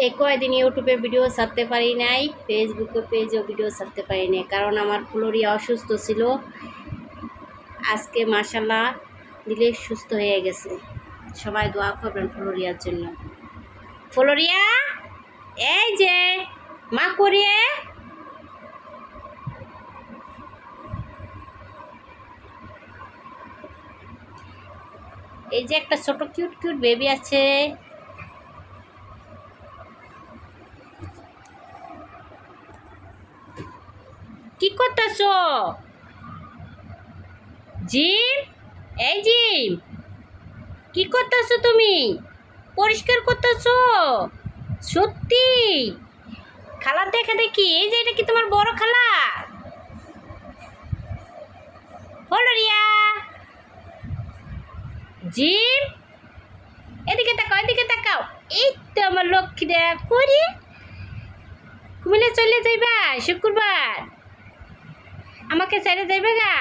এই কয়দিন ইউটিউবে ভিডিও ছাড়তে পারি নাই, ফেসবুকে পেজেও ভিডিও ছাড়তে পারি নাই, কারণ আমার ফ্লোরিয়া অসুস্থ ছিল। আজকে মাশাআল্লাহ দিলে সুস্থ হয়ে গেছে। সবাই দোয়া করবেন ফ্লোরিয়ার জন্য। ফ্লোরিয়া, এই যে মা করিয়ে এই যে একটা ছোট কিউট কিউট বেবি আছে। কি করতেছ জিম? এই জিম, কি করতেছ তুমি? পরিষ্কার করতেছ? সত্যি? খালা দেখে দেখি। এই যে এটা কি তোমার বড় খালা? ফ্লোরিয়া, জিম, এদিকে তাকাও, এদিকে তাকাও। এই তো আমার লক্ষ্মীটা করি। কুমিল্লা চলে যাইবা শুক্রবার? আমাকে ছেড়ে যাইবে গা?